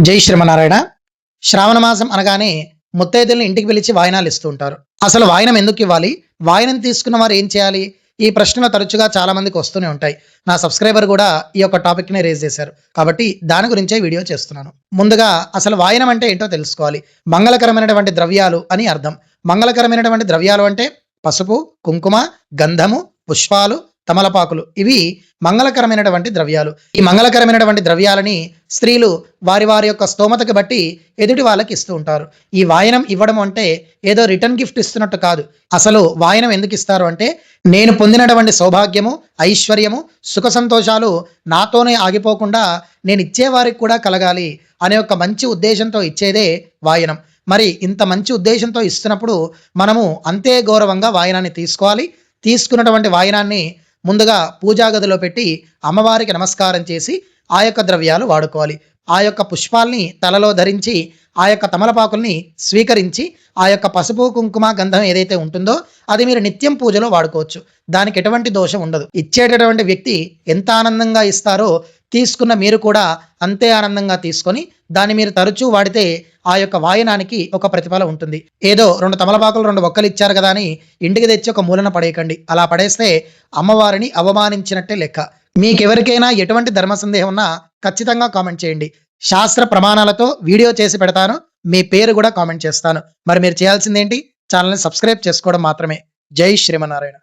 జై శ్రీమన్నారాయణ. శ్రావణ మాసం అనగానే ముత్తైదుల్ని ఇంటికి పిలిచి వాయినాలు ఇస్తూ ఉంటారు. అసలు వాయినం ఎందుకు ఇవ్వాలి? వాయినం తీసుకున్న వారు ఏం చేయాలి? ఈ ప్రశ్నలు తరచుగా చాలా మందికి వస్తూనే ఉంటాయి. నా సబ్స్క్రైబర్ కూడా ఈ యొక్క టాపిక్ని రేజ్ చేశారు. కాబట్టి దాని గురించే వీడియో చేస్తున్నాను. ముందుగా అసలు వాయనం అంటే ఏంటో తెలుసుకోవాలి. మంగళకరమైనటువంటి ద్రవ్యాలు అని అర్థం. మంగళకరమైనటువంటి ద్రవ్యాలు అంటే పసుపు, కుంకుమ, గంధము, పుష్పాలు, తమలపాకులు. ఇవి మంగళకరమైనటువంటి ద్రవ్యాలు. ఈ మంగళకరమైనటువంటి ద్రవ్యాలని స్త్రీలు వారి వారి యొక్క స్తోమతకు బట్టి ఎదుటి వాళ్ళకి ఇస్తూ ఉంటారు. ఈ వాయనం ఇవ్వడం అంటే ఏదో రిటర్న్ గిఫ్ట్ ఇస్తున్నట్టు కాదు. అసలు వాయనం ఎందుకు ఇస్తారు అంటే, నేను పొందినటువంటి సౌభాగ్యము, ఐశ్వర్యము, సుఖ సంతోషాలు నాతోనే ఆగిపోకుండా నేను ఇచ్చేవారికి కూడా కలగాలి అనే ఒక మంచి ఉద్దేశంతో ఇచ్చేదే వాయనం. మరి ఇంత మంచి ఉద్దేశంతో ఇస్తున్నప్పుడు మనము అంతే గౌరవంగా వాయనాన్ని తీసుకోవాలి. తీసుకున్నటువంటి వాయనాన్ని ముందుగా పూజా గదిలో పెట్టి అమ్మవారికి నమస్కారం చేసి ఆ యొక్క ద్రవ్యాలు వాడుకోవాలి. ఆ యొక్క పుష్పాల్ని తలలో ధరించి, ఆ యొక్క తమలపాకుల్ని స్వీకరించి, ఆ యొక్క పసుపు, కుంకుమ, గంధం ఏదైతే ఉంటుందో అది మీరు నిత్యం పూజలో వాడుకోవచ్చు. దానికి ఎటువంటి దోషం ఉండదు. ఇచ్చేటటువంటి వ్యక్తి ఎంత ఆనందంగా ఇస్తారో తీసుకున్న మీరు కూడా అంతే ఆనందంగా తీసుకొని దాన్ని మీరు తరచూ వాడితే ఆ యొక్క వాయనానికి ఒక ప్రతిఫలం ఉంటుంది. ఏదో 2 తమలపాకులు 2 ఒక్కలు ఇచ్చారు కదా అని ఇంటికి తెచ్చి ఒక మూలన పడేయకండి. అలా పడేస్తే అమ్మవారిని అవమానించినట్టే లెక్క. మీకెవరికైనా ఎటువంటి ధర్మ సందేహం ఉన్నా ఖచ్చితంగా కామెంట్ చేయండి. శాస్త్ర ప్రమాణాలతో వీడియో చేసి పెడతాను. మీ పేరు కూడా కామెంట్ చేస్తాను. మరి మీరు చేయాల్సిందేంటి? ఛానల్ని సబ్స్క్రైబ్ చేసుకోవడం మాత్రమే. జై శ్రీమన్నారాయణ.